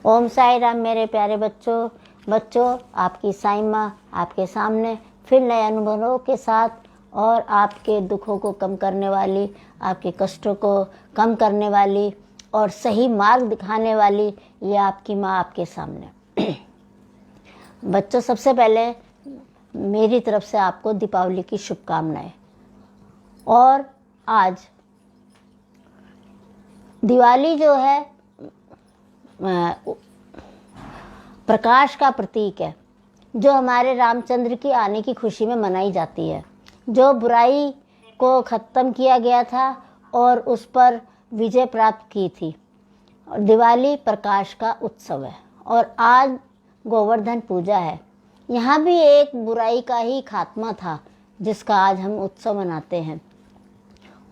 ओम साई राम मेरे प्यारे बच्चों आपकी साईं माँ आपके सामने फिर नए अनुभवों के साथ और आपके दुखों को कम करने वाली, आपके कष्टों को कम करने वाली और सही मार्ग दिखाने वाली ये आपकी माँ आपके सामने। बच्चों, सबसे पहले मेरी तरफ से आपको दीपावली की शुभकामनाएं। और आज दिवाली जो है प्रकाश का प्रतीक है, जो हमारे रामचंद्र की आने की खुशी में मनाई जाती है, जो बुराई को ख़त्म किया गया था और उस पर विजय प्राप्त की थी। और दिवाली प्रकाश का उत्सव है और आज गोवर्धन पूजा है। यहाँ भी एक बुराई का ही खात्मा था जिसका आज हम उत्सव मनाते हैं।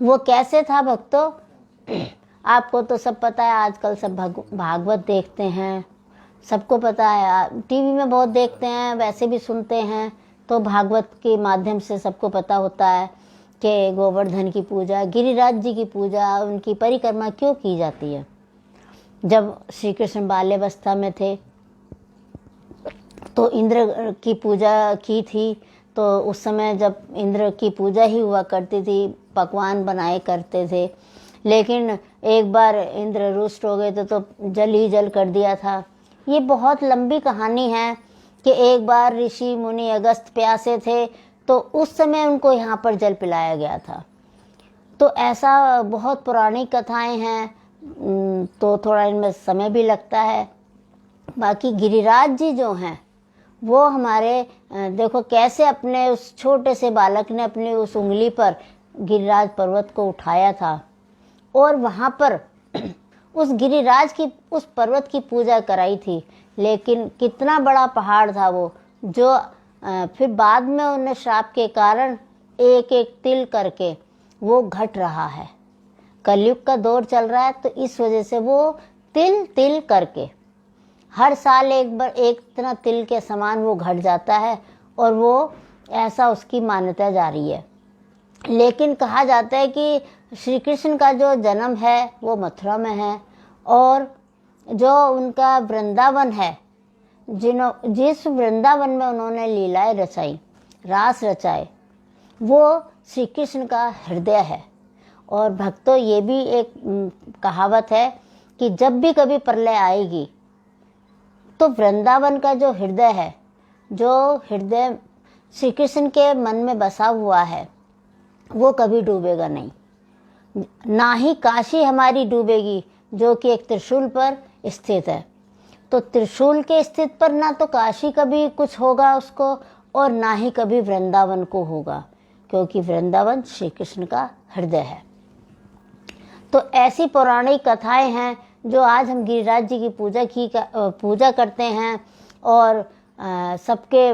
वो कैसे था भक्तों? आपको तो सब पता है, आजकल सब भागवत देखते हैं, सबको पता है, टीवी में बहुत देखते हैं, वैसे भी सुनते हैं, तो भागवत के माध्यम से सबको पता होता है कि गोवर्धन की पूजा, गिरिराज जी की पूजा, उनकी परिक्रमा क्यों की जाती है। जब श्री कृष्ण बाल्यावस्था में थे तो इंद्र की पूजा की थी, तो उस समय जब इंद्र की पूजा ही हुआ करती थी, पकवान बनाए करते थे, लेकिन एक बार इंद्र रुष्ट हो गए तो जल ही जल कर दिया था। ये बहुत लंबी कहानी है कि एक बार ऋषि मुनि अगस्त प्यासे थे तो उस समय उनको यहाँ पर जल पिलाया गया था। तो ऐसा बहुत पुरानी कथाएं हैं, तो थोड़ा इनमें समय भी लगता है। बाकी गिरिराज जी जो हैं वो हमारे देखो कैसे अपने उस छोटे से बालक ने अपनी उस उंगली पर गिरिराज पर्वत को उठाया था और वहाँ पर उस गिरिराज की उस पर्वत की पूजा कराई थी। लेकिन कितना बड़ा पहाड़ था वो, जो फिर बाद में उन्हें श्राप के कारण एक एक तिल करके वो घट रहा है। कलयुग का दौर चल रहा है, तो इस वजह से वो तिल तिल करके हर साल एक बार एक इतना तिल के समान वो घट जाता है और वो ऐसा उसकी मान्यता जारी है। लेकिन कहा जाता है कि श्री कृष्ण का जो जन्म है वो मथुरा में है और जो उनका वृंदावन है, जिस वृंदावन में उन्होंने लीलाएं रचाई, रास रचाए, वो श्री कृष्ण का हृदय है। और भक्तों, ये भी एक कहावत है कि जब भी कभी प्रलय आएगी तो वृंदावन का जो हृदय है, जो हृदय श्री कृष्ण के मन में बसा हुआ है, वो कभी डूबेगा नहीं। ना ही काशी हमारी डूबेगी, जो कि एक त्रिशूल पर स्थित है। तो त्रिशूल के स्थित पर ना तो काशी कभी कुछ होगा उसको और ना ही कभी वृंदावन को होगा, क्योंकि वृंदावन श्री कृष्ण का हृदय है। तो ऐसी पौराणिक कथाएं हैं जो आज हम गिरिराज जी की पूजा करते हैं और सबके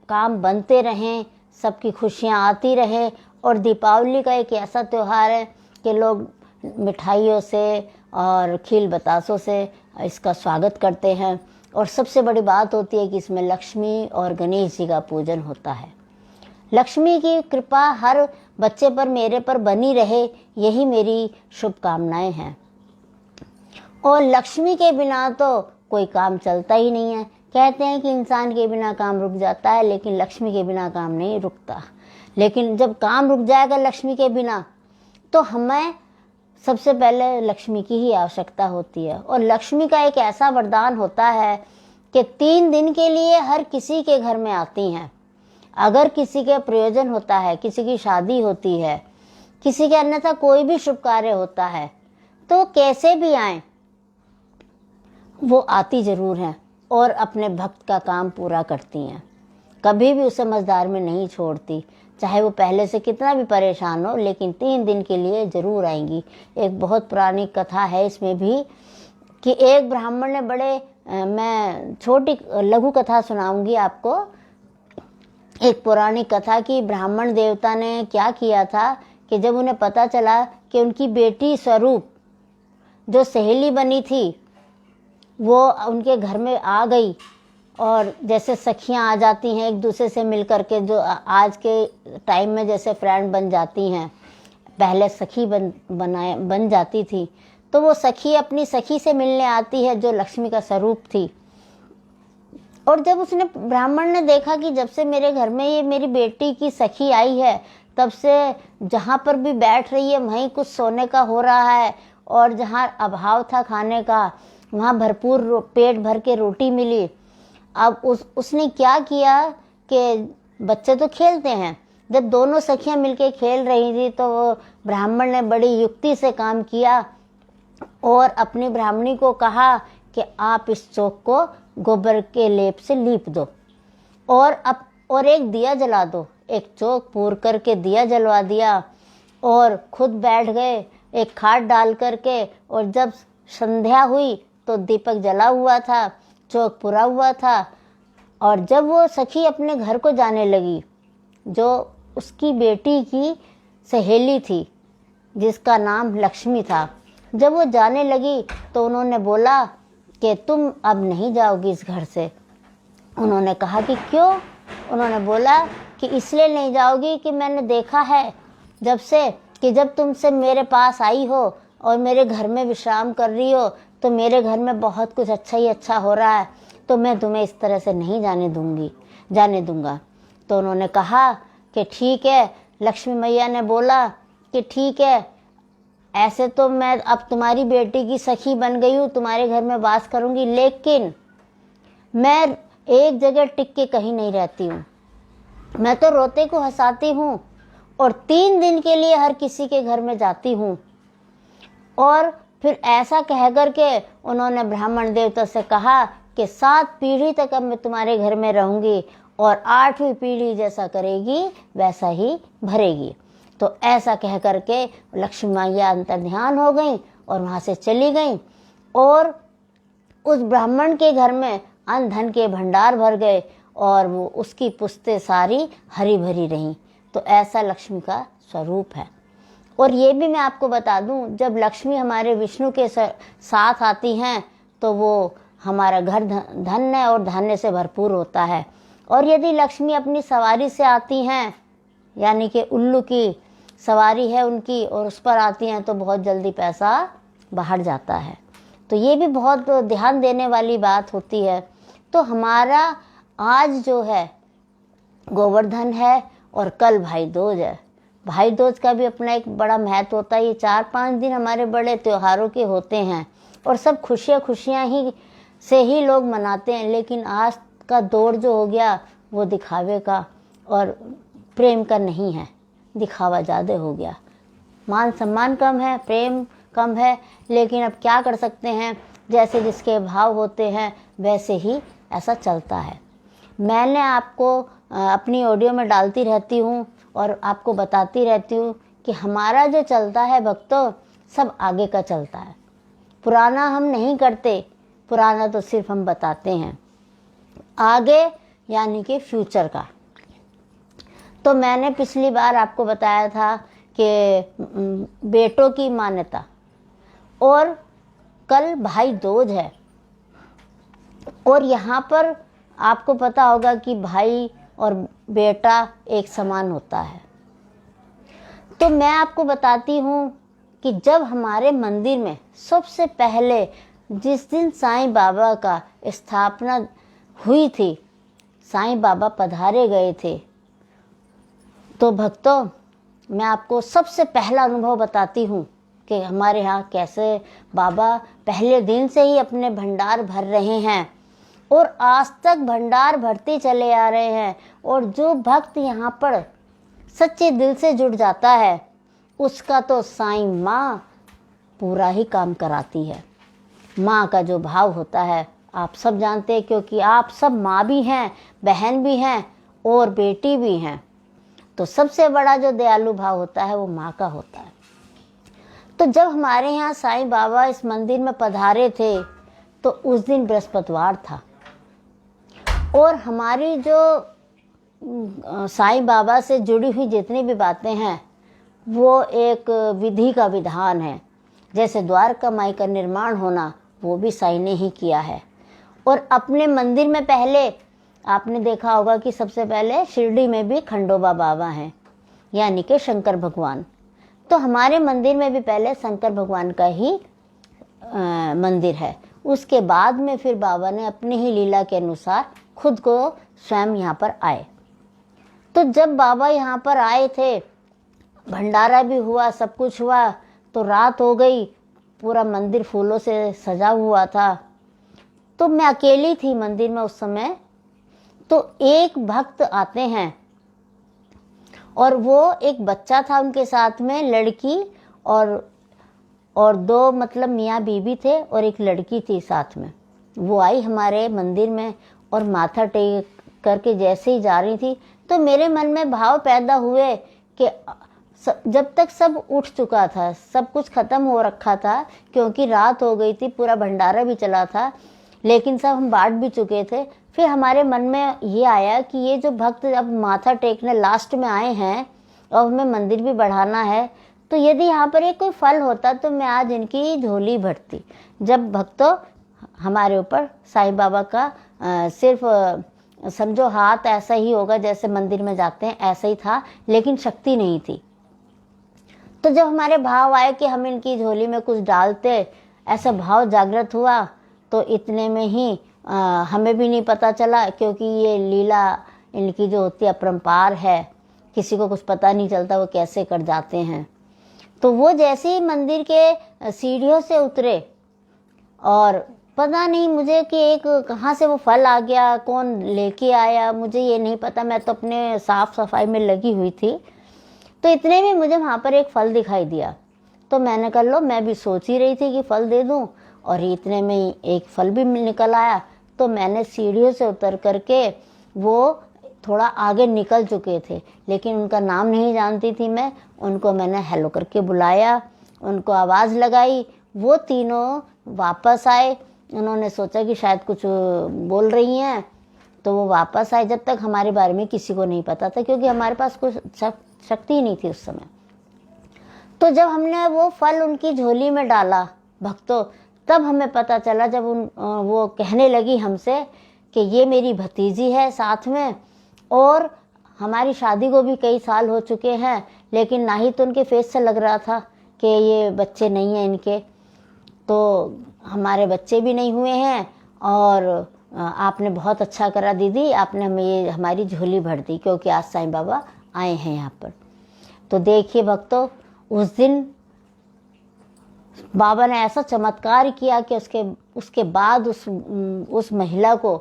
काम बनते रहें, सबकी खुशियाँ आती रहें। और दीपावली का एक ऐसा त्यौहार है कि लोग मिठाइयों से और खील बतासों से इसका स्वागत करते हैं। और सबसे बड़ी बात होती है कि इसमें लक्ष्मी और गणेश जी का पूजन होता है। लक्ष्मी की कृपा हर बच्चे पर, मेरे पर बनी रहे, यही मेरी शुभकामनाएं हैं। और लक्ष्मी के बिना तो कोई काम चलता ही नहीं है। कहते हैं कि इंसान के बिना काम रुक जाता है, लेकिन लक्ष्मी के बिना काम नहीं रुकता। लेकिन जब काम रुक जाएगा लक्ष्मी के बिना, तो हमें सबसे पहले लक्ष्मी की ही आवश्यकता होती है। और लक्ष्मी का एक ऐसा वरदान होता है कि 3 दिन के लिए हर किसी के घर में आती हैं। अगर किसी के प्रयोजन होता है, किसी की शादी होती है, किसी के अन्यथा कोई भी शुभ कार्य होता है, तो कैसे भी आए वो आती जरूर हैं और अपने भक्त का काम पूरा करती हैं। कभी भी उसे मझधार में नहीं छोड़ती, चाहे वो पहले से कितना भी परेशान हो, लेकिन 3 दिन के लिए जरूर आएंगी। एक बहुत पुरानी कथा है इसमें भी कि एक ब्राह्मण ने मैं छोटी लघु कथा सुनाऊंगी आपको। एक पौराणिक कथा की ब्राह्मण देवता ने क्या किया था कि जब उन्हें पता चला कि उनकी बेटी स्वरूप जो सहेली बनी थी वो उनके घर में आ गई, और जैसे सखियां आ जाती हैं एक दूसरे से मिल करके, जो आज के टाइम में जैसे फ्रेंड बन जाती हैं, पहले सखी बन जाती थी, तो वो सखी अपनी सखी से मिलने आती है जो लक्ष्मी का स्वरूप थी। और जब उसने ब्राह्मण ने देखा कि जब से मेरे घर में ये मेरी बेटी की सखी आई है, तब से जहाँ पर भी बैठ रही है वहीं कुछ सोने का हो रहा है, और जहाँ अभाव था खाने का वहाँ भरपूर पेट भर के रोटी मिली। अब उसने क्या किया कि बच्चे तो खेलते हैं, जब दोनों सखियां मिलके खेल रही थी तो वो ब्राह्मण ने बड़ी युक्ति से काम किया और अपनी ब्राह्मणी को कहा कि आप इस चौक को गोबर के लेप से लीप दो और एक दिया जला दो। एक चौक पूर करके दिया जलवा दिया और खुद बैठ गए एक खाट डाल करके, और जब संध्या हुई तो दीपक जला हुआ था, चौक पूरा हुआ था। और जब वो सखी अपने घर को जाने लगी, जो उसकी बेटी की सहेली थी जिसका नाम लक्ष्मी था, जब वो जाने लगी तो उन्होंने बोला कि तुम अब नहीं जाओगी इस घर से। उन्होंने कहा कि क्यों? उन्होंने बोला कि इसलिए नहीं जाओगी कि मैंने देखा है जब से कि जब तुमसे मेरे पास आई हो और मेरे घर में विश्राम कर रही हो तो मेरे घर में बहुत कुछ अच्छा ही अच्छा हो रहा है, तो मैं तुम्हें इस तरह से नहीं जाने दूंगा। तो उन्होंने कहा कि ठीक है। लक्ष्मी मैया ने बोला कि ठीक है, ऐसे तो मैं अब तुम्हारी बेटी की सखी बन गई हूँ, तुम्हारे घर में वास करूँगी, लेकिन मैं एक जगह टिक के कहीं नहीं रहती हूँ। मैं तो रोते को हंसाती हूँ और 3 दिन के लिए हर किसी के घर में जाती हूँ। और फिर ऐसा कह करके उन्होंने ब्राह्मण देवता से कहा कि 7 पीढ़ी तक अब मैं तुम्हारे घर में रहूँगी और 8वीं पीढ़ी जैसा करेगी वैसा ही भरेगी। तो ऐसा कह करके लक्ष्मी मैया अंतर्ध्यान हो गई और वहाँ से चली गई, और उस ब्राह्मण के घर में अन्न धन के भंडार भर गए और वो उसकी पुश्तें सारी हरी भरी रहीं। तो ऐसा लक्ष्मी का स्वरूप है। और ये भी मैं आपको बता दूं, जब लक्ष्मी हमारे विष्णु के साथ आती हैं तो वो हमारा घर धन्य और धान्य से भरपूर होता है। और यदि लक्ष्मी अपनी सवारी से आती हैं, यानी कि उल्लू की सवारी है उनकी और उस पर आती हैं, तो बहुत जल्दी पैसा बाहर जाता है। तो ये भी बहुत ध्यान देने वाली बात होती है। तो हमारा आज जो है गोवर्धन है और कल भाई दूज है। भाई दूज का भी अपना एक बड़ा महत्व होता है। ये 4-5 दिन हमारे बड़े त्योहारों के होते हैं और सब खुशियाँ ही से ही लोग मनाते हैं। लेकिन आज का दौर जो हो गया वो दिखावे का और प्रेम का नहीं है, दिखावा ज़्यादा हो गया। मान सम्मान कम है, प्रेम कम है, लेकिन अब क्या कर सकते हैं, जैसे जिसके भाव होते हैं वैसे ही ऐसा चलता है। मैंने आपको अपनी ऑडियो में डालती रहती हूँ और आपको बताती रहती हूँ कि हमारा जो चलता है भक्तों, सब आगे का चलता है। पुराना हम नहीं करते, पुराना तो सिर्फ हम बताते हैं, आगे यानी कि फ्यूचर का। तो मैंने पिछली बार आपको बताया था कि बेटों की मान्यता, और कल भाई दूज है और यहाँ पर आपको पता होगा कि भाई और बेटा एक समान होता है। तो मैं आपको बताती हूँ कि जब हमारे मंदिर में सबसे पहले जिस दिन साईं बाबा का स्थापना हुई थी, साईं बाबा पधारे गए थे, तो भक्तों मैं आपको सबसे पहला अनुभव बताती हूँ कि हमारे यहाँ कैसे बाबा पहले दिन से ही अपने भंडार भर रहे हैं और आज तक भंडार भरते चले आ रहे हैं। और जो भक्त यहाँ पर सच्चे दिल से जुड़ जाता है उसका तो साईं माँ पूरा ही काम कराती है। माँ का जो भाव होता है आप सब जानते हैं, क्योंकि आप सब माँ भी हैं, बहन भी हैं और बेटी भी हैं। तो सबसे बड़ा जो दयालु भाव होता है वो माँ का होता है। तो जब हमारे यहाँ साईं बाबा इस मंदिर में पधारे थे तो उस दिन बृहस्पतिवार था, और हमारी जो साईं बाबा से जुड़ी हुई जितनी भी बातें हैं वो एक विधि का विधान है। जैसे द्वारका माई का निर्माण होना वो भी साईं ने ही किया है। और अपने मंदिर में पहले आपने देखा होगा कि सबसे पहले शिरडी में भी खंडोबा बाबा हैं, यानी कि शंकर भगवान। तो हमारे मंदिर में भी पहले शंकर भगवान का ही मंदिर है। उसके बाद में फिर बाबा ने अपनी ही लीला के अनुसार खुद को स्वयं यहाँ पर आए। तो जब बाबा यहाँ पर आए थे, भंडारा भी हुआ, सब कुछ हुआ, तो रात हो गई, पूरा मंदिर फूलों से सजा हुआ था। तो मैं अकेली थी मंदिर में उस समय। तो एक भक्त आते हैं और वो एक बच्चा था उनके साथ में, लड़की और दो मतलब मियाँ बीबी थे और एक लड़की थी साथ में। वो आई हमारे मंदिर में और माथा टेक करके जैसे ही जा रही थी, तो मेरे मन में भाव पैदा हुए कि जब तक सब उठ चुका था, सब कुछ खत्म हो रखा था, क्योंकि रात हो गई थी, पूरा भंडारा भी चला था, लेकिन सब हम बांट भी चुके थे। फिर हमारे मन में ये आया कि ये जो भक्त अब माथा टेकने लास्ट में आए हैं और हमें मंदिर भी बढ़ाना है, तो यदि यहाँ पर एक कोई फल होता तो मैं आज इनकी झोली भरती। जब भक्तों हमारे ऊपर साईं बाबा का सिर्फ समझो हाथ ऐसा ही होगा जैसे मंदिर में जाते हैं, ऐसा ही था, लेकिन शक्ति नहीं थी। तो जब हमारे भाव आए कि हम इनकी झोली में कुछ डालते, ऐसा भाव जागृत हुआ, तो इतने में ही हमें भी नहीं पता चला, क्योंकि ये लीला इनकी जो होती है अपरंपार है, किसी को कुछ पता नहीं चलता वो कैसे कर जाते हैं। तो वो जैसे ही मंदिर के सीढ़ियों से उतरे, और पता नहीं मुझे कि एक कहाँ से वो फल आ गया, कौन लेके आया, मुझे ये नहीं पता। मैं तो अपने साफ सफाई में लगी हुई थी। तो इतने में मुझे वहाँ पर एक फल दिखाई दिया। तो मैंने कहा लो, मैं भी सोच ही रही थी कि फल दे दूँ, और इतने में एक फल भी निकल आया। तो मैंने सीढ़ियों से उतर करके, वो थोड़ा आगे निकल चुके थे, लेकिन उनका नाम नहीं जानती थी मैं, उनको मैंने हेलो करके बुलाया, उनको आवाज़ लगाई, वो तीनों वापस आए। उन्होंने सोचा कि शायद कुछ बोल रही हैं, तो वो वापस आए। जब तक हमारे बारे में किसी को नहीं पता था, क्योंकि हमारे पास कुछ शक्ति ही नहीं थी उस समय। तो जब हमने वो फल उनकी झोली में डाला भक्तों, तब हमें पता चला, जब वो कहने लगी हमसे कि ये मेरी भतीजी है साथ में, और हमारी शादी को भी कई साल हो चुके हैं, लेकिन ना ही तो उनके फेस से लग रहा था कि ये बच्चे नहीं हैं इनके, तो हमारे बच्चे भी नहीं हुए हैं, और आपने बहुत अच्छा करा दीदी, आपने हमें ये हमारी झोली भर दी, क्योंकि आज साईं बाबा आए हैं यहाँ पर। तो देखिए भक्तों, उस दिन बाबा ने ऐसा चमत्कार किया कि उसके बाद उस महिला को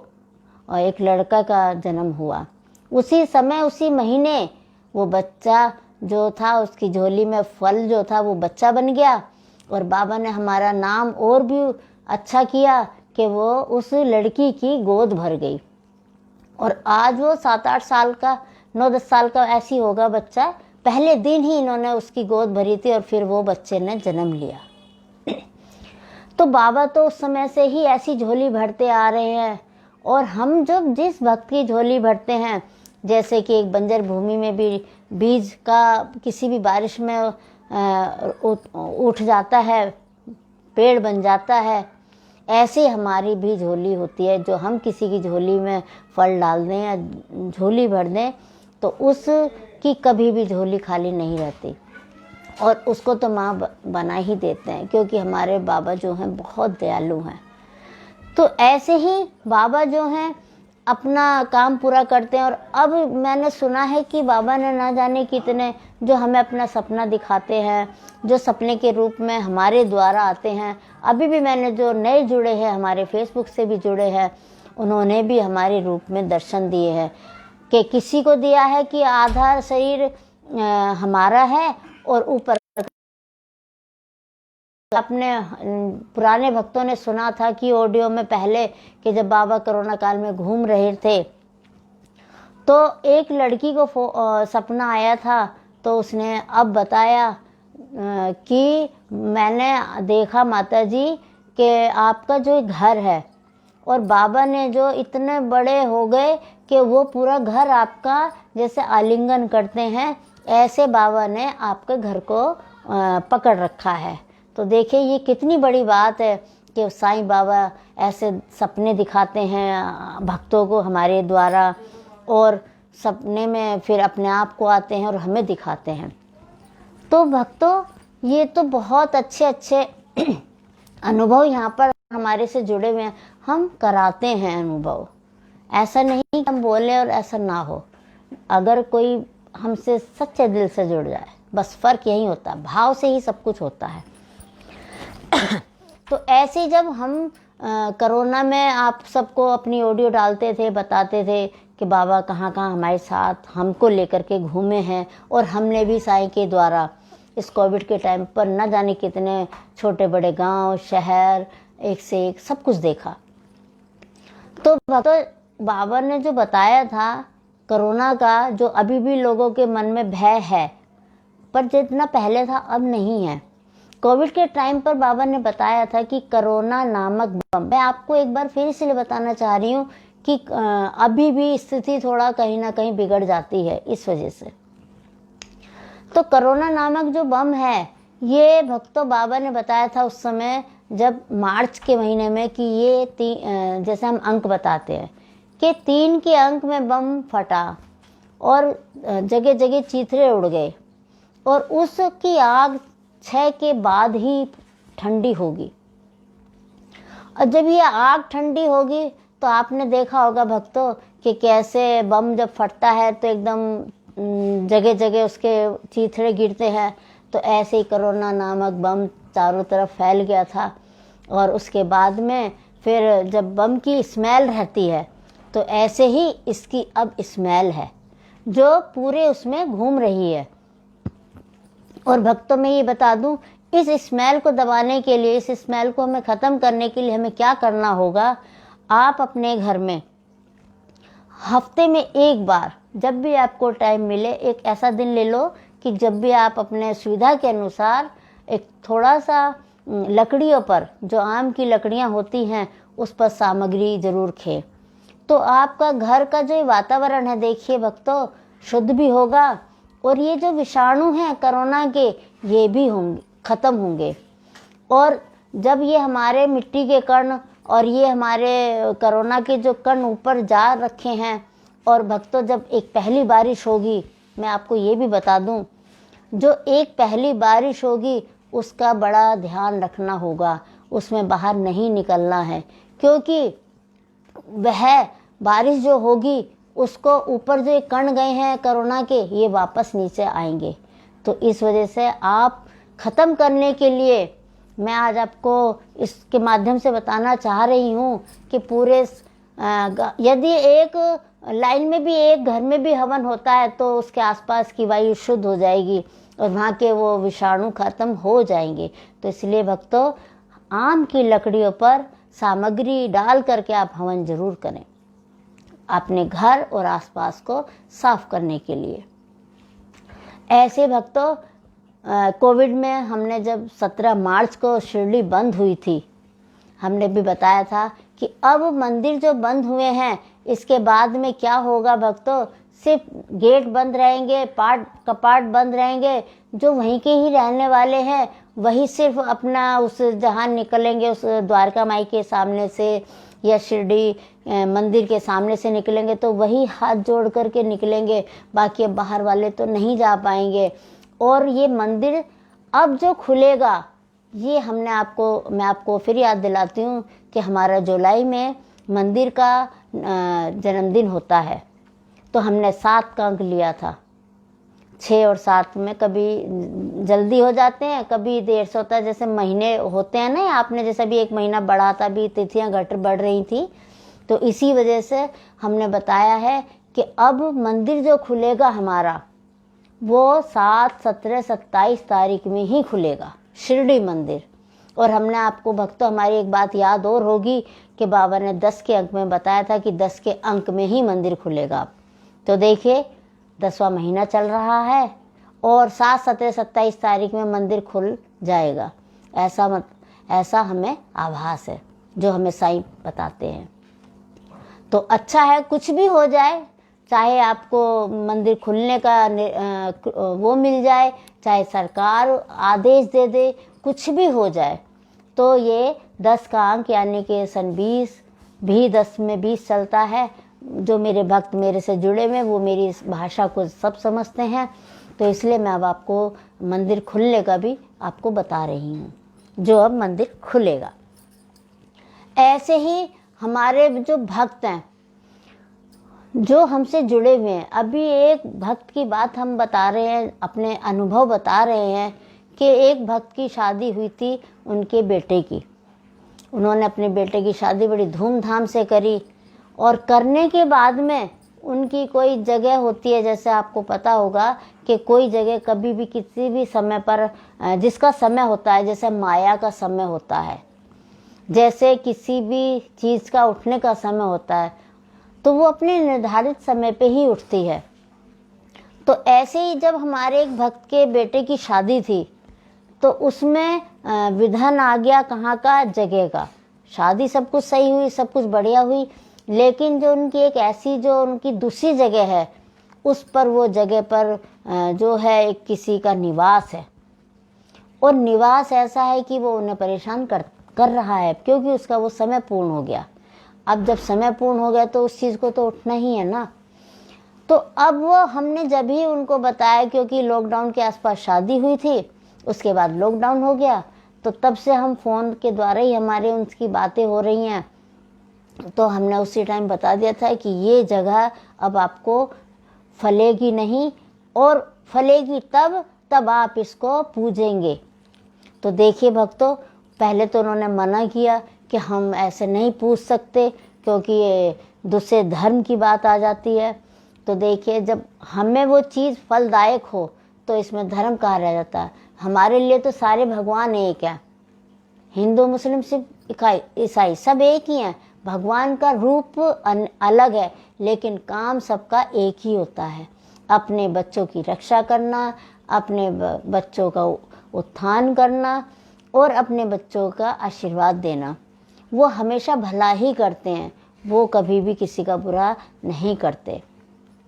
एक लड़का का जन्म हुआ। उसी समय उसी महीने वो बच्चा जो था, उसकी झोली में फल जो था वो बच्चा बन गया, और बाबा ने हमारा नाम और भी अच्छा किया कि वो उस लड़की की गोद भर गई। और आज वो 7-8 साल का, 9-10 साल का ऐसी होगा बच्चा, पहले दिन ही इन्होंने उसकी गोद भरी थी, और फिर वो बच्चे ने जन्म लिया। तो बाबा तो उस समय से ही ऐसी झोली भरते आ रहे हैं, और हम जब जिस भक्त की झोली भरते हैं, जैसे कि एक बंजर भूमि में भी बीज का किसी भी बारिश में उठ जाता है, पेड़ बन जाता है, ऐसे हमारी भी झोली होती है। जो हम किसी की झोली में फल डाल दें या झोली भर दें, तो उसकी कभी भी झोली खाली नहीं रहती, और उसको तो माँ बना ही देते हैं, क्योंकि हमारे बाबा जो हैं बहुत दयालु हैं। तो ऐसे ही बाबा जो हैं अपना काम पूरा करते हैं। और अब मैंने सुना है कि बाबा ने ना जाने कितने जो हमें अपना सपना दिखाते हैं, जो सपने के रूप में हमारे द्वारा आते हैं। अभी भी मैंने जो नए जुड़े हैं, हमारे फेसबुक से भी जुड़े हैं, उन्होंने भी हमारे रूप में दर्शन दिए हैं। कि किसी को दिया है कि आधा शरीर हमारा है और ऊपर अपने पुराने भक्तों ने सुना था कि ऑडियो में पहले कि जब बाबा कोरोना काल में घूम रहे थे, तो एक लड़की को सपना आया था। तो उसने अब बताया कि मैंने देखा माता जी कि आपका जो घर है, और बाबा ने जो इतने बड़े हो गए कि वो पूरा घर आपका जैसे आलिंगन करते हैं, ऐसे बाबा ने आपके घर को पकड़ रखा है। तो देखिए ये कितनी बड़ी बात है कि साईं बाबा ऐसे सपने दिखाते हैं भक्तों को हमारे द्वारा, और सपने में फिर अपने आप को आते हैं और हमें दिखाते हैं। तो भक्तों ये तो बहुत अच्छे अच्छे अनुभव यहाँ पर हमारे से जुड़े हुए हैं, हम कराते हैं अनुभव। ऐसा नहीं कि हम बोले और ऐसा ना हो। अगर कोई हमसे सच्चे दिल से जुड़ जाए, बस फ़र्क यही होता है, भाव से ही सब कुछ होता है। तो ऐसे जब हम कोरोना में आप सबको अपनी ऑडियो डालते थे, बताते थे कि बाबा कहाँ कहाँ हमारे साथ हमको लेकर के घूमे हैं, और हमने भी साईं के द्वारा इस कोविड के टाइम पर न जाने कितने छोटे बड़े गांव, शहर, एक से एक सब कुछ देखा। तो बाबा ने जो बताया था कोरोना का, जो अभी भी लोगों के मन में भय है, पर जितना पहले था अब नहीं है। कोविड के टाइम पर बाबा ने बताया था कि कोरोना नामक बम, मैं आपको एक बार फिर इसलिए बताना चाह रही हूँ कि अभी भी स्थिति थोड़ा कहीं ना कहीं बिगड़ जाती है इस वजह से। तो कोरोना नामक जो बम है, ये भक्तों बाबा ने बताया था उस समय जब मार्च के महीने में कि ये जैसे हम अंक बताते हैं कि 3 के अंक में बम फटा और जगह जगह चीथड़े उड़ गए, और उसकी आग 6 के बाद ही ठंडी होगी। और जब ये आग ठंडी होगी तो आपने देखा होगा भक्तों कि कैसे बम जब फटता है तो एकदम जगह जगह उसके चीथड़े गिरते हैं। तो ऐसे ही कोरोना नामक बम चारों तरफ फैल गया था। और उसके बाद में फिर जब बम की स्मेल रहती है तो ऐसे ही इसकी अब स्मेल है जो पूरे उसमें घूम रही है। और भक्तों में ये बता दूं, इस स्मेल को दबाने के लिए, इस स्मेल को हमें ख़त्म करने के लिए हमें क्या करना होगा। आप अपने घर में हफ्ते में एक बार, जब भी आपको टाइम मिले, एक ऐसा दिन ले लो कि जब भी आप अपने सुविधा के अनुसार एक थोड़ा सा लकड़ियों पर, जो आम की लकड़ियां होती हैं, उस पर सामग्री जरूर खे। तो आपका घर का जो वातावरण है, देखिए भक्तों, शुद्ध भी होगा, और ये जो विषाणु हैं कोरोना के, ये भी होंगे, ख़त्म होंगे। और जब ये हमारे मिट्टी के कण और ये हमारे कोरोना के जो कण ऊपर जा रखे हैं, और भक्तों जब एक पहली बारिश होगी, मैं आपको ये भी बता दूं, जो एक पहली बारिश होगी उसका बड़ा ध्यान रखना होगा, उसमें बाहर नहीं निकलना है, क्योंकि वह बारिश जो होगी उसको ऊपर जो कण गए हैं कोरोना के, ये वापस नीचे आएंगे। तो इस वजह से आप ख़त्म करने के लिए मैं आज आपको इसके माध्यम से बताना चाह रही हूँ कि पूरे यदि एक लाइन में भी, एक घर में भी हवन होता है तो उसके आसपास की वायु शुद्ध हो जाएगी और वहाँ के वो विषाणु खत्म हो जाएंगे। तो इसलिए भक्तों, आम की लकड़ियों पर सामग्री डाल करके आप हवन जरूर करें, अपने घर और आसपास को साफ करने के लिए। ऐसे भक्तों, कोविड में हमने जब 17 मार्च को शिरडी बंद हुई थी, हमने भी बताया था कि अब मंदिर जो बंद हुए हैं, इसके बाद में क्या होगा भक्तों, सिर्फ गेट बंद रहेंगे, कपाट बंद रहेंगे। जो वहीं के ही रहने वाले हैं वही सिर्फ अपना उस जहाँ निकलेंगे, उस द्वारका माई के सामने से या शिरडी मंदिर के सामने से निकलेंगे तो वही हाथ जोड़ करके निकलेंगे, बाकी अब बाहर वाले तो नहीं जा पाएंगे। और ये मंदिर अब जो खुलेगा, ये मैं आपको फिर याद दिलाती हूँ कि हमारा जुलाई में मंदिर का जन्मदिन होता है। तो हमने 7 का अंक लिया था, 6 और 7 में कभी जल्दी हो जाते हैं, कभी देर से होता है। जैसे महीने होते हैं ना, आपने जैसे भी 1 महीना बढ़ा था, भी तिथियां बढ़ रही थी, तो इसी वजह से हमने बताया है कि अब मंदिर जो खुलेगा हमारा, वो 7, 17, 27 तारीख में ही खुलेगा शिरडी मंदिर। और हमने आपको भक्तों, हमारी एक बात याद और होगी कि बाबा ने 10 के अंक में बताया था कि 10 के अंक में ही मंदिर खुलेगा। तो देखिए, 10वां महीना चल रहा है और 7, 17, 27 तारीख में मंदिर खुल जाएगा। ऐसा हमें आभास है जो हमें साईं बताते हैं। तो अच्छा है, कुछ भी हो जाए, चाहे आपको मंदिर खुलने का वो मिल जाए, चाहे सरकार आदेश दे दे, कुछ भी हो जाए, तो ये 10 का अंक यानी कि सन 20 भी 10 में 20 चलता है। जो मेरे भक्त मेरे से जुड़े हुए, वो मेरी इस भाषा को सब समझते हैं। तो इसलिए मैं अब आपको मंदिर खुलने का भी आपको बता रही हूँ। जो अब मंदिर खुलेगा। ऐसे ही हमारे जो भक्त हैं, जो हमसे जुड़े हुए हैं, अभी एक भक्त की बात हम बता रहे हैं, अपने अनुभव बता रहे हैं कि एक भक्त की शादी हुई थी उनके बेटे की। उन्होंने अपने बेटे की शादी बड़ी धूमधाम से करी, और करने के बाद में उनकी कोई जगह होती है, जैसे आपको पता होगा कि कोई जगह कभी भी किसी भी समय पर जिसका समय होता है, जैसे माया का समय होता है, जैसे किसी भी चीज़ का उठने का समय होता है, तो वो अपने निर्धारित समय पे ही उठती है। तो ऐसे ही जब हमारे एक भक्त के बेटे की शादी थी, तो उसमें विघ्न आ गया, कहाँ का, जगह का। शादी सब कुछ सही हुई, सब कुछ बढ़िया हुई, लेकिन जो उनकी एक ऐसी जो उनकी दूसरी जगह है, उस पर वो जगह पर जो है एक किसी का निवास है, और निवास ऐसा है कि वो उन्हें परेशान कर रहा है, क्योंकि उसका वो समय पूर्ण हो गया। अब जब समय पूर्ण हो गया तो उस चीज़ को तो उठना ही है ना। तो अब वो हमने जब भी उनको बताया, क्योंकि लॉकडाउन के आसपास शादी हुई थी, उसके बाद लॉकडाउन हो गया, तो तब से हम फ़ोन के द्वारा ही हमारे उनकी बातें हो रही हैं। तो हमने उसी टाइम बता दिया था कि ये जगह अब आपको फलेगी नहीं, और फलेगी तब आप इसको पूजेंगे। तो देखिए भक्तों, पहले तो उन्होंने मना किया कि हम ऐसे नहीं पूछ सकते, क्योंकि ये दूसरे धर्म की बात आ जाती है। तो देखिए, जब हमें वो चीज़ फलदायक हो तो इसमें धर्म कहा रह जाता है। हमारे लिए तो सारे भगवान एक हैं, हिंदू मुस्लिम सिर्फ ईसाई सब एक ही हैं। भगवान का रूप अलग है, लेकिन काम सबका एक ही होता है, अपने बच्चों की रक्षा करना, अपने बच्चों का उत्थान करना, और अपने बच्चों का आशीर्वाद देना। वो हमेशा भला ही करते हैं, वो कभी भी किसी का बुरा नहीं करते।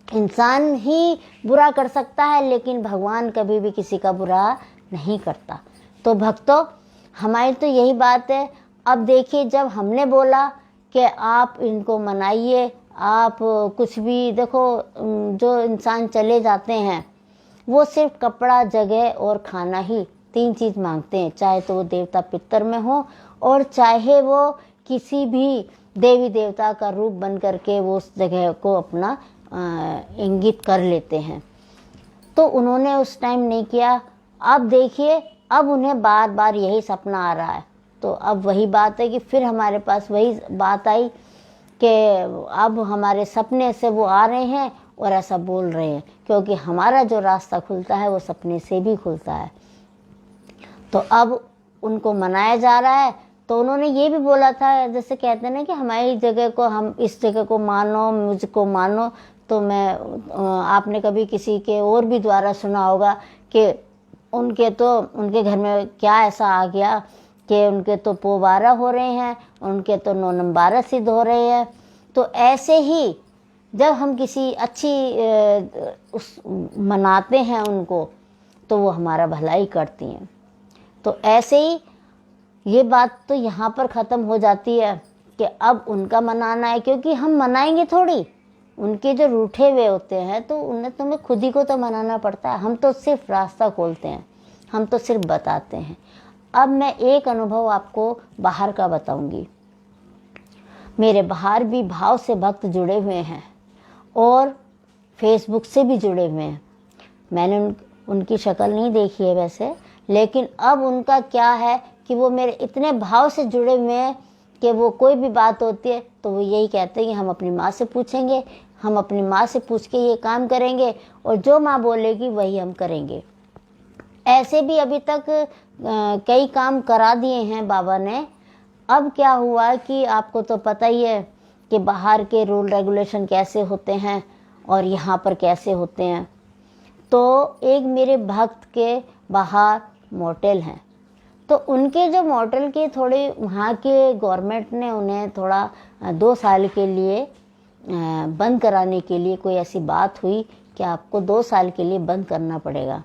इंसान ही बुरा कर सकता है, लेकिन भगवान कभी भी किसी का बुरा नहीं करता। तो भक्तों, हमारी तो यही बात है। अब देखिए, जब हमने बोला कि आप इनको मनाइए, आप कुछ भी देखो, जो इंसान चले जाते हैं वो सिर्फ कपड़ा, जगह और खाना ही 3 चीज़ मांगते हैं, चाहे तो वो देवता पितर में हो, और चाहे वो किसी भी देवी देवता का रूप बन करके वो उस जगह को अपना इंगित कर लेते हैं। तो उन्होंने उस टाइम नहीं किया। अब देखिए, अब उन्हें बार बार यही सपना आ रहा है। तो अब वही बात है कि फिर हमारे पास वही बात आई कि अब हमारे सपने से वो आ रहे हैं और ऐसा बोल रहे हैं, क्योंकि हमारा जो रास्ता खुलता है वो सपने से भी खुलता है। तो अब उनको मनाया जा रहा है। तो उन्होंने ये भी बोला था, जैसे कहते हैं ना कि हमारी जगह को, हम इस जगह को मानो, मुझको मानो। तो मैं आपने कभी किसी के और भी द्वारा सुना होगा कि उनके घर में क्या ऐसा आ गया कि उनके तो पो 12 हो रहे हैं, उनके तो 9 नम 12 सिद्ध हो रहे हैं। तो ऐसे ही जब हम किसी अच्छी मनाते हैं उनको, तो वो हमारा भलाई करती हैं। तो ऐसे ही ये बात तो यहाँ पर ख़त्म हो जाती है कि अब उनका मनाना है, क्योंकि हम मनाएंगे थोड़ी, उनके जो रूठे हुए होते हैं तो उन्हें तुम्हें खुद ही को तो मनाना पड़ता है। हम तो सिर्फ रास्ता खोलते हैं, हम तो सिर्फ बताते हैं। अब मैं एक अनुभव आपको बाहर का बताऊंगी। मेरे बाहर भी भाव से भक्त जुड़े हुए हैं और फेसबुक से भी जुड़े हुए हैं। मैंने उनकी शक्ल नहीं देखी है वैसे, लेकिन अब उनका क्या है कि वो मेरे इतने भाव से जुड़े हुए हैं कि वो कोई भी बात होती है तो वो यही कहते हैं कि हम अपनी माँ से पूछेंगे, हम अपनी माँ से पूछ के ये काम करेंगे, और जो माँ बोलेगी वही हम करेंगे। ऐसे भी अभी तक कई काम करा दिए हैं बाबा ने। अब क्या हुआ कि आपको तो पता ही है कि बाहर के रूल रेगुलेशन कैसे होते हैं और यहाँ पर कैसे होते हैं। तो एक मेरे भक्त के बाहर मोटेल हैं, तो उनके जो मोटेल के थोड़े वहाँ के गवर्नमेंट ने उन्हें थोड़ा 2 साल के लिए बंद कराने के लिए कोई ऐसी बात हुई कि आपको 2 साल के लिए बंद करना पड़ेगा।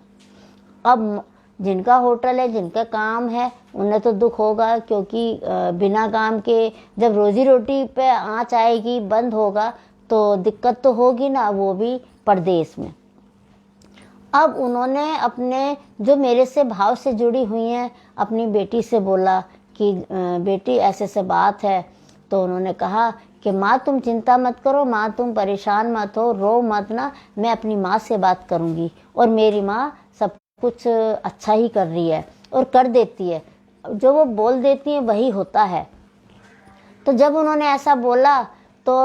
अब जिनका होटल है, जिनका काम है, उन्हें तो दुख होगा, क्योंकि बिना काम के जब रोजी रोटी पे आँच आएगी, बंद होगा तो दिक्कत तो होगी ना, वो भी परदेश में। अब उन्होंने अपने जो मेरे से भाव से जुड़ी हुई हैं अपनी बेटी से बोला कि बेटी ऐसे ऐसे बात है। तो उन्होंने कहा कि माँ तुम चिंता मत करो, माँ तुम परेशान मत हो, रो मत ना, मैं अपनी माँ से बात करूँगी और मेरी माँ सब कुछ अच्छा ही कर रही है और कर देती है, जो वो बोल देती है वही होता है। तो जब उन्होंने ऐसा बोला तो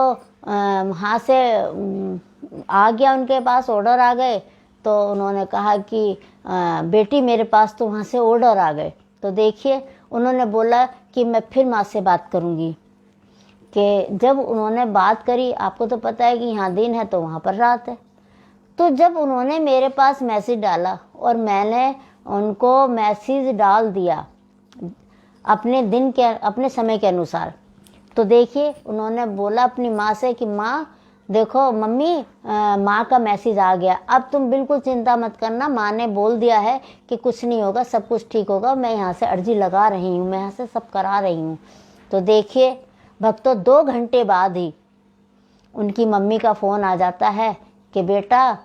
वहाँ से आ गया, उनके पास ऑर्डर आ गए। तो उन्होंने कहा कि बेटी मेरे पास तो वहाँ से ऑर्डर आ गए। तो देखिए उन्होंने बोला कि मैं फिर माँ से बात करूँगी। कि जब उन्होंने बात करी, आपको तो पता है कि यहाँ दिन है तो वहाँ पर रात है, तो जब उन्होंने मेरे पास मैसेज डाला और मैंने उनको मैसेज डाल दिया अपने दिन के अपने समय के अनुसार, तो देखिए उन्होंने बोला अपनी माँ से कि माँ देखो मम्मी माँ का मैसेज आ गया, अब तुम बिल्कुल चिंता मत करना, माँ ने बोल दिया है कि कुछ नहीं होगा, सब कुछ ठीक होगा, मैं यहाँ से अर्जी लगा रही हूँ, मैं यहाँ से सब करा रही हूँ। तो देखिए भक्तों 2 घंटे बाद ही उनकी मम्मी का फ़ोन आ जाता है कि बेटा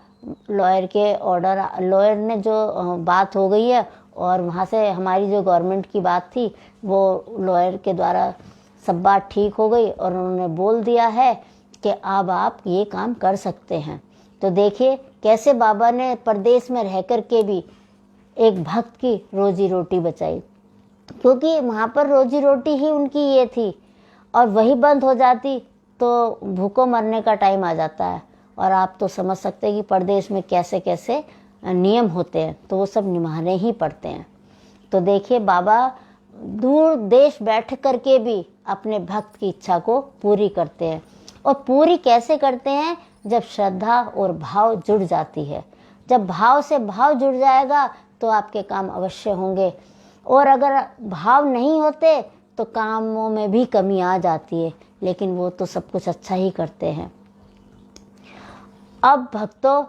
लॉयर के ऑर्डर, लॉयर ने जो बात हो गई है और वहाँ से हमारी जो गवर्नमेंट की बात थी वो लॉयर के द्वारा सब बात ठीक हो गई और उन्होंने बोल दिया है कि अब आप ये काम कर सकते हैं। तो देखिए कैसे बाबा ने परदेश में रह कर के भी एक भक्त की रोजी रोटी बचाई, क्योंकि वहाँ पर रोजी रोटी ही उनकी ये थी और वही बंद हो जाती तो भूखों मरने का टाइम आ जाता है। और आप तो समझ सकते हैं कि परदेश में कैसे कैसे नियम होते हैं, तो वो सब निभाने ही पड़ते हैं। तो देखिए बाबा दूर देश बैठ कर के भी अपने भक्त की इच्छा को पूरी करते हैं। और पूरी कैसे करते हैं? जब श्रद्धा और भाव जुड़ जाती है। जब भाव से भाव जुड़ जाएगा तो आपके काम अवश्य होंगे, और अगर भाव नहीं होते तो कामों में भी कमी आ जाती है, लेकिन वो तो सब कुछ अच्छा ही करते हैं। अब भक्तों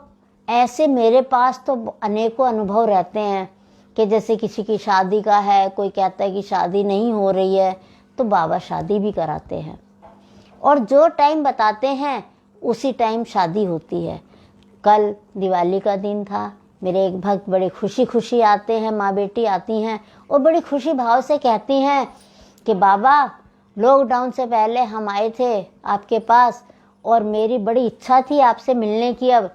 ऐसे मेरे पास तो अनेकों अनुभव रहते हैं कि जैसे किसी की शादी का है, कोई कहता है कि शादी नहीं हो रही है, तो बाबा शादी भी कराते हैं और जो टाइम बताते हैं उसी टाइम शादी होती है। कल दिवाली का दिन था, मेरे एक भक्त बड़े खुशी खुशी आते हैं, माँ बेटी आती हैं और बड़ी खुशी भाव से कहती हैं कि बाबा लॉकडाउन से पहले हम आए थे आपके पास और मेरी बड़ी इच्छा थी आपसे मिलने की अब,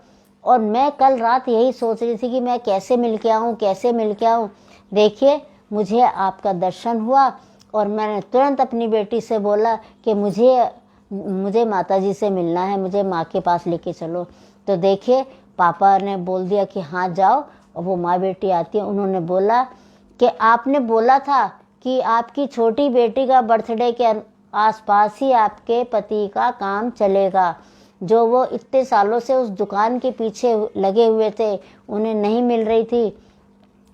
और मैं कल रात यही सोच रही थी कि मैं कैसे मिल के आऊँ, कैसे मिल के आऊँ। देखिए मुझे आपका दर्शन हुआ और मैंने तुरंत अपनी बेटी से बोला कि मुझे माता जी से मिलना है, मुझे माँ के पास लेके चलो। तो देखिए पापा ने बोल दिया कि हाँ जाओ, और वो माँ बेटी आती है। उन्होंने बोला कि आपने बोला था कि आपकी छोटी बेटी का बर्थडे के आसपास ही आपके पति का काम चलेगा, जो वो इतने सालों से उस दुकान के पीछे लगे हुए थे, उन्हें नहीं मिल रही थी,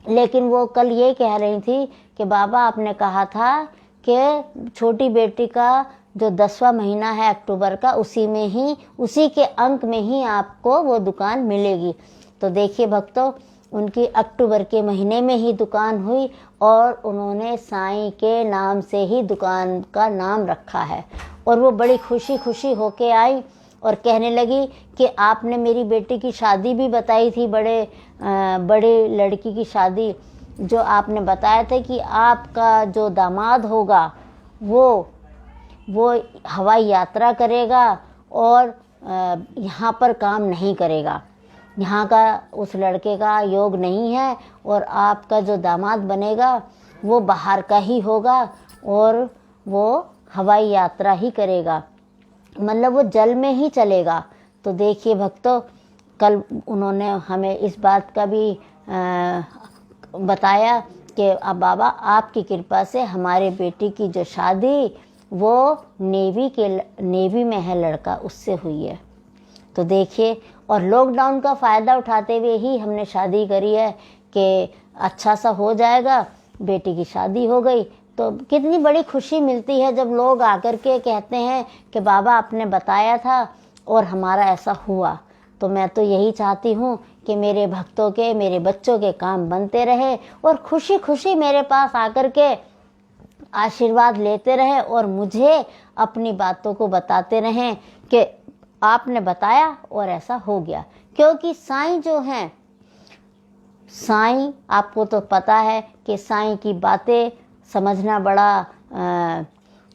लेकिन वो कल ये कह रही थी कि बाबा आपने कहा था कि छोटी बेटी का जो 10वां महीना है अक्टूबर का, उसी के अंक में ही आपको वो दुकान मिलेगी। तो देखिए भक्तों उनकी अक्टूबर के महीने में ही दुकान हुई और उन्होंने साईं के नाम से ही दुकान का नाम रखा है। और वो बड़ी खुशी खुशी होके आई और कहने लगी कि आपने मेरी बेटी की शादी भी बताई थी, बड़े लड़की की शादी, जो आपने बताया था कि आपका जो दामाद होगा वो हवाई यात्रा करेगा और यहाँ पर काम नहीं करेगा, यहाँ का उस लड़के का योग नहीं है, और आपका जो दामाद बनेगा वो बाहर का ही होगा और वो हवाई यात्रा ही करेगा, मतलब वो जल में ही चलेगा। तो देखिए भक्तों कल उन्होंने हमें इस बात का भी बताया कि अब बाबा आपकी कृपा से हमारे बेटी की जो शादी वो नेवी में है लड़का, उससे हुई है। तो देखिए और लॉकडाउन का फ़ायदा उठाते हुए ही हमने शादी करी है कि अच्छा सा हो जाएगा। बेटी की शादी हो गई तो कितनी बड़ी खुशी मिलती है जब लोग आकर के कहते हैं कि बाबा आपने बताया था और हमारा ऐसा हुआ। तो मैं तो यही चाहती हूँ कि मेरे भक्तों के, मेरे बच्चों के काम बनते रहे और खुशी खुशी मेरे पास आकर के आशीर्वाद लेते रहे और मुझे अपनी बातों को बताते रहें कि आपने बताया और ऐसा हो गया। क्योंकि साईं जो हैं साईं, आपको तो पता है कि साईं की बातें समझना बड़ा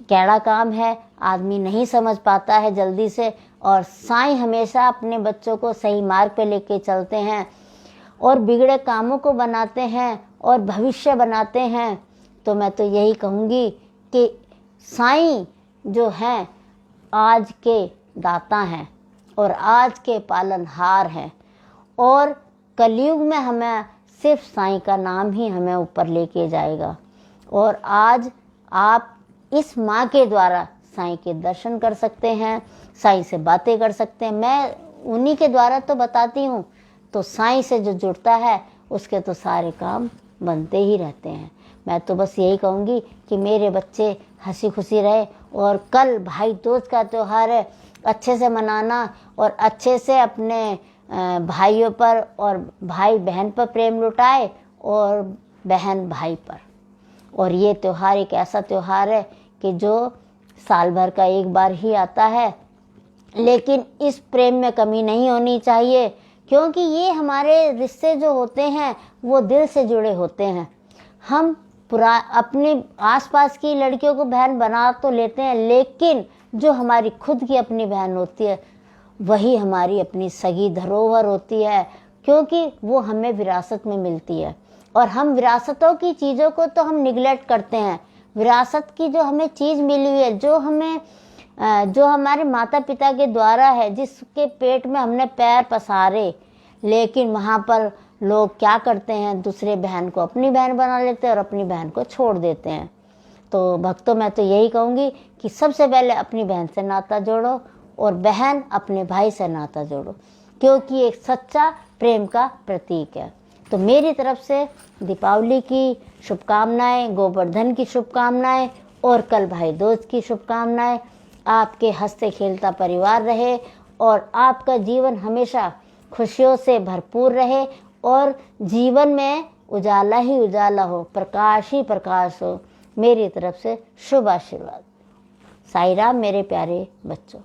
कैड़ा काम है, आदमी नहीं समझ पाता है जल्दी से। और साईं हमेशा अपने बच्चों को सही मार्ग पे लेके चलते हैं और बिगड़े कामों को बनाते हैं और भविष्य बनाते हैं। तो मैं तो यही कहूँगी कि साईं जो हैं आज के दाता हैं और आज के पालनहार हैं, और कलयुग में हमें सिर्फ साईं का नाम ही हमें ऊपर लेके जाएगा। और आज आप इस माँ के द्वारा साईं के दर्शन कर सकते हैं, साईं से बातें कर सकते हैं। मैं उन्हीं के द्वारा तो बताती हूँ, तो साईं से जो जुड़ता है उसके तो सारे काम बनते ही रहते हैं। मैं तो बस यही कहूँगी कि मेरे बच्चे हंसी खुशी रहे, और कल भाई दूज का त्यौहार है, अच्छे से मनाना और अच्छे से अपने भाइयों पर और भाई बहन पर प्रेम लुटाए और बहन भाई पर। और ये त्यौहार एक ऐसा त्यौहार है कि जो साल भर का एक बार ही आता है, लेकिन इस प्रेम में कमी नहीं होनी चाहिए, क्योंकि ये हमारे रिश्ते जो होते हैं वो दिल से जुड़े होते हैं। हम अपने आसपास की लड़कियों को बहन बना तो लेते हैं, लेकिन जो हमारी खुद की अपनी बहन होती है वही हमारी अपनी सगी धरोहर होती है, क्योंकि वो हमें विरासत में मिलती है। और हम विरासतों की चीज़ों को तो हम निगलेक्ट करते हैं। विरासत की जो हमें चीज़ मिली हुई है, जो हमारे माता पिता के द्वारा है, जिसके पेट में हमने पैर पसारे, लेकिन वहाँ पर लोग क्या करते हैं, दूसरे बहन को अपनी बहन बना लेते हैं और अपनी बहन को छोड़ देते हैं। तो भक्तों, मैं तो यही कहूँगी कि सबसे पहले अपनी बहन से नाता जोड़ो और बहन अपने भाई से नाता जोड़ो, क्योंकि एक सच्चा प्रेम का प्रतीक है। तो मेरी तरफ से दीपावली की शुभकामनाएं, गोवर्धन की शुभकामनाएं और कल भाई दूज की शुभकामनाएं। आपके हंसते खेलता परिवार रहे और आपका जीवन हमेशा खुशियों से भरपूर रहे और जीवन में उजाला ही उजाला हो, प्रकाश ही प्रकाश हो। मेरी तरफ से शुभ आशीर्वाद। साईं राम मेरे प्यारे बच्चों।